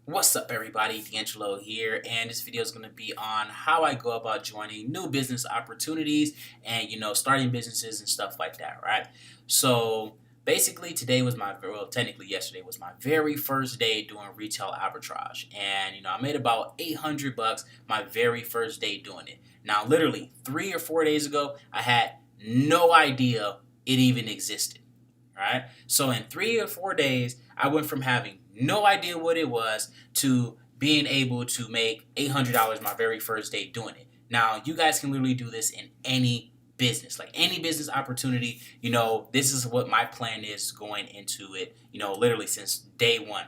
What's up, everybody? DeAngelo here, and this video is going to be on how I go about joining new business opportunities and starting businesses and stuff like that, right? So basically, today was technically yesterday was my very first day doing retail arbitrage, and I made about $800 my very first day doing it. Now, literally 3 or 4 days ago, I had no idea it even existed. Right? So in 3 or 4 days, I went from having no idea what it was to being able to make $800 my very first day doing it. Now, you guys can literally do this in any business, like any business opportunity. This is what my plan is going into it, literally since day one,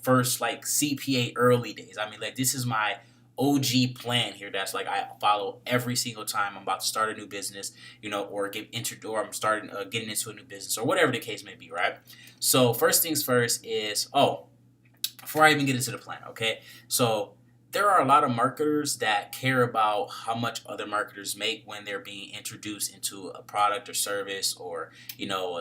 first like CPA early days. I mean, like, this is my OG plan here. That's like I follow every single time I'm about to start a new business, or or I'm starting getting into a new business or whatever the case may be, right? So first things first is before I even get into the plan, okay? So there are a lot of marketers that care about how much other marketers make when they're being introduced into a product or service, or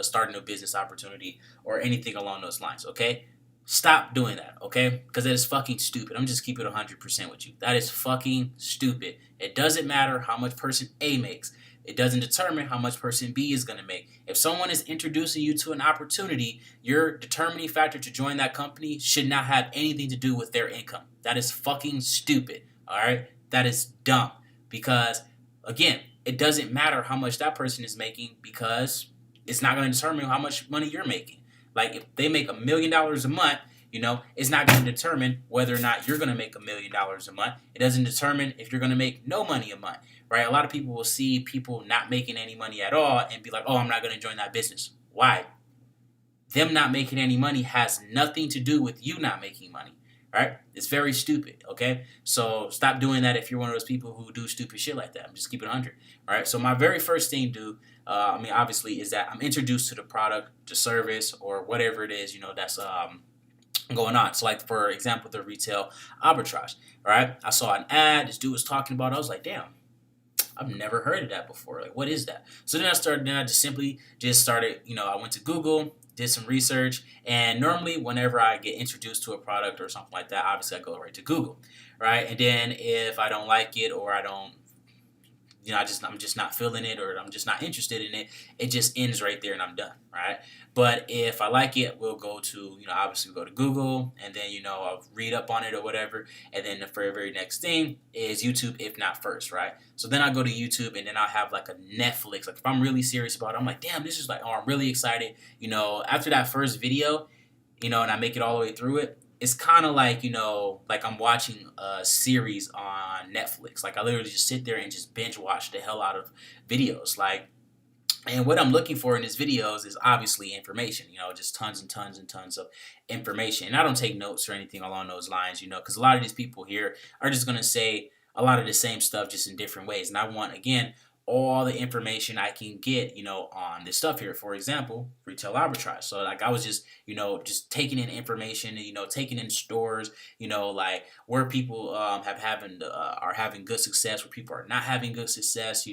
starting a business opportunity or anything along those lines, okay? Stop doing that, okay? Because that is fucking stupid. I'm just keeping it 100% with you. That is fucking stupid. It doesn't matter how much person A makes. It doesn't determine how much person B is going to make. If someone is introducing you to an opportunity, your determining factor to join that company should not have anything to do with their income. That is fucking stupid, all right? That is dumb. Because, again, it doesn't matter how much that person is making, because it's not going to determine how much money you're making. Like, if they make $1 million a month, it's not going to determine whether or not you're going to make $1 million a month. It doesn't determine if you're going to make no money a month, right? A lot of people will see people not making any money at all and be like, oh, I'm not going to join that business. Why? Them not making any money has nothing to do with you not making money, right? It's very stupid, okay? So stop doing that if you're one of those people who do stupid shit like that. I'm just keeping it 100, all right? So my very first thing obviously, is that I'm introduced to the product, the service, or whatever it is, that's going on. So, like, for example, the retail arbitrage, right? I saw an ad, this dude was talking about it. I was like, damn, I've never heard of that before. Like, what is that? So then I just simply started, I went to Google, did some research, and normally whenever I get introduced to a product or something like that, obviously I go right to Google, right? And then if I don't like it, or I don't, I'm just not feeling it, or I'm just not interested in it, it just ends right there and I'm done, right? But if I like it, we'll go to, obviously go to Google, and then, I'll read up on it or whatever. And then the very next thing is YouTube, if not first, right? So then I go to YouTube, and then I'll have like a Netflix. Like, if I'm really serious about it, I'm like, damn, this is like, oh, I'm really excited. After that first video, and I make it all the way through it, it's kind of like, like I'm watching a series on Netflix. Like, I literally just sit there and just binge watch the hell out of videos. Like, and what I'm looking for in these videos is obviously information, just tons and tons and tons of information. And I don't take notes or anything along those lines, because a lot of these people here are just going to say a lot of the same stuff just in different ways. And I want, again, all the information I can get, on this stuff here. For example, retail arbitrage. So, like, I was just, just taking in information, taking in stores, like where people are having good success, where people are not having good success.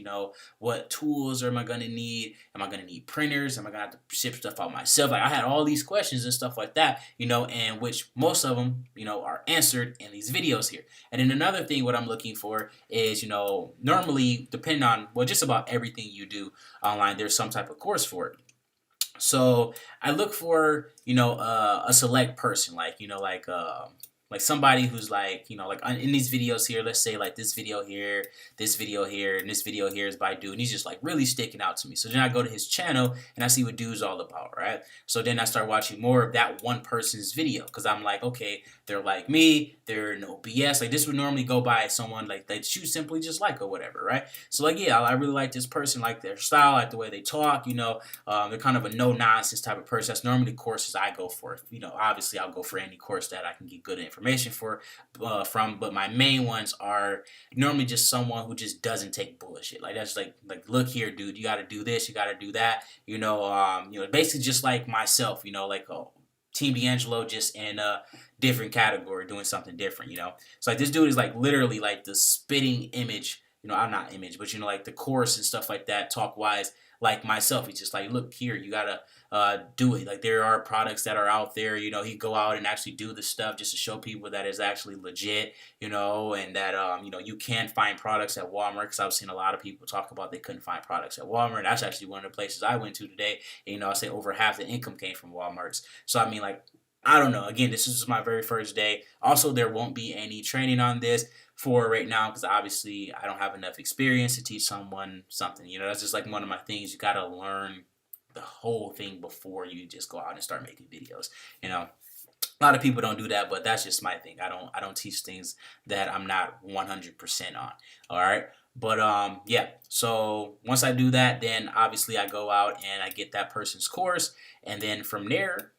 What tools am I going to need? Am I going to need printers? Am I going to have to ship stuff out myself? Like, I had all these questions and stuff like that, and which most of them, are answered in these videos here. And then another thing, what I'm looking for is, normally, depending on, well, just about everything you do online, there's some type of course for it. So I look for, a select person, like somebody who's like, like in these videos here, let's say like this video here, and this video here is by dude, and he's just like really sticking out to me. So then I go to his channel and I see what dude's all about, right? So then I start watching more of that one person's video, because I'm like, okay, they're like me, they're no BS. Like, this would normally go by someone like that you simply just like or whatever, right? So, like, yeah, I really like this person, like their style, like the way they talk, they're kind of a no-nonsense type of person. That's normally courses I go for. Obviously I'll go for any course that I can get good information from, but my main ones are normally just someone who just doesn't take bullshit. Like, that's like look here, dude, you got to do this, you got to do that. Basically just like myself. Like Team DeAngelo, just in a different category, doing something different. So like this dude is like literally like the spitting image. I'm not image, but like the course and stuff like that, talk wise, like myself. He's just like, look here, you gotta do it. Like there are products that are out there. He go out and actually do the stuff just to show people that it's actually legit. And that you can find products at Walmart. Because I've seen a lot of people talk about they couldn't find products at Walmart. That's actually one of the places I went to today. And, I say over half the income came from Walmart's. So I mean, like, I don't know. Again, this is my very first day. Also, there won't be any training on this for right now because obviously I don't have enough experience to teach someone something. That's just like one of my things. You got to learn the whole thing before you just go out and start making videos. A lot of people don't do that, but that's just my thing. I don't teach things that I'm not 100% on. All right. But yeah. So once I do that, then obviously I go out and I get that person's course, and then from there,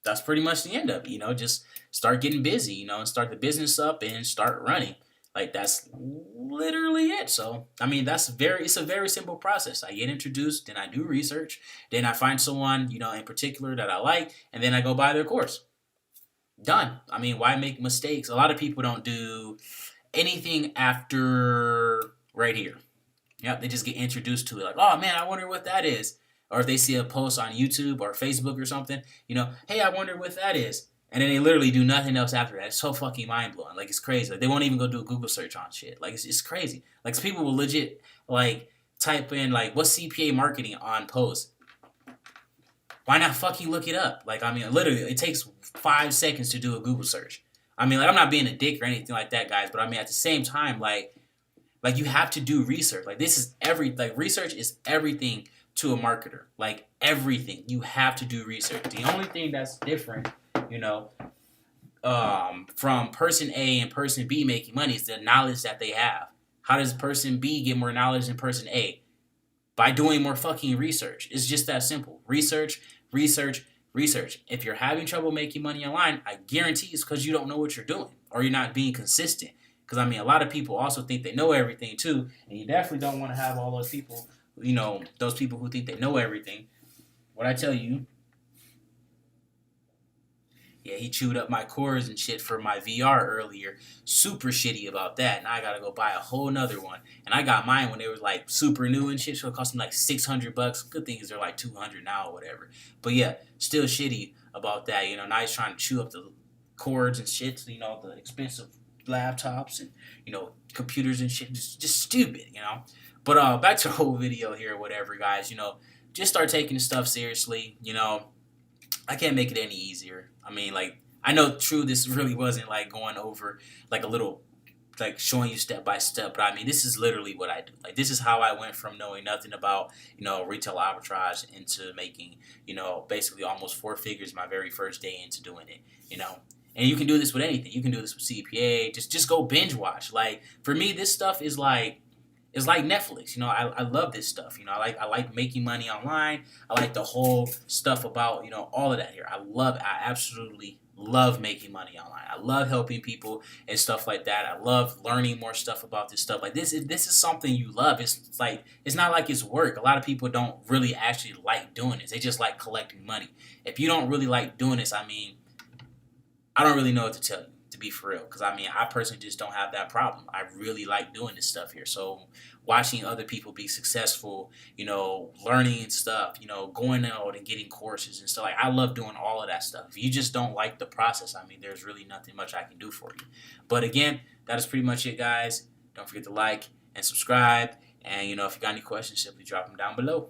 that's pretty much the end of it. Just start getting busy, and start the business up and start running. Like that's literally it. So I mean, it's a very simple process. I get introduced, then I do research, then I find someone, in particular that I like, and then I go buy their course. Done. I mean, why make mistakes? A lot of people don't do anything after right here. Yep, they just get introduced to it. Like, oh man, I wonder what that is. Or if they see a post on YouTube or Facebook or something, hey, I wonder what that is. And then they literally do nothing else after that. It's so fucking mind blowing. Like, it's crazy. Like, they won't even go do a Google search on shit. Like, it's crazy. Like, people will legit, like, type in, like, what's CPA marketing on post? Why not fucking look it up? Like, I mean, literally, it takes 5 seconds to do a Google search. I mean, like, I'm not being a dick or anything like that, guys. But, I mean, at the same time, like you have to do research. Like, research is everything to a marketer. Like, everything. You have to do research. The only thing that's different, from person A and person B making money is the knowledge that they have. How does person B get more knowledge than person A? By doing more fucking research. It's just that simple. Research, research, research. If you're having trouble making money online, I guarantee it's because you don't know what you're doing or you're not being consistent. Because, I mean, a lot of people also think they know everything too, and you definitely don't want to have all those people, those people who think they know everything. What I tell you, yeah, he chewed up my cords and shit for my VR earlier. Super shitty about that. Now I gotta go buy a whole nother one. And I got mine when they were like super new and shit, so it cost me like $600. Good thing is they're like $200 now or whatever. But yeah, still shitty about that. Now he's trying to chew up the cords and shit, so, the expensive laptops and, computers and shit. Just stupid, But back to the whole video here or whatever, guys, just start taking stuff seriously, I can't make it any easier. I mean, like, I know true this really wasn't like going over like a little like showing you step by step, but I mean this is literally what I do. Like this is how I went from knowing nothing about, retail arbitrage into making, basically almost 4 figures my very first day into doing it, And you can do this with anything. You can do this with CPA. Just go binge watch. Like for me, this stuff is like it's like Netflix. I love this stuff. I like making money online. I like the whole stuff about, all of that here. I absolutely love making money online. I love helping people and stuff like that. I love learning more stuff about this stuff. Like this is something you love. It's like, it's not like it's work. A lot of people don't really actually like doing this. They just like collecting money. If you don't really like doing this, I mean, I don't really know what to tell you, to be for real. Because, I mean, I personally just don't have that problem. I really like doing this stuff here. So watching other people be successful, learning stuff, going out and getting courses and stuff. Like, I love doing all of that stuff. If you just don't like the process, I mean, there's really nothing much I can do for you. But again, that is pretty much it, guys. Don't forget to like and subscribe. And, if you got any questions, simply drop them down below.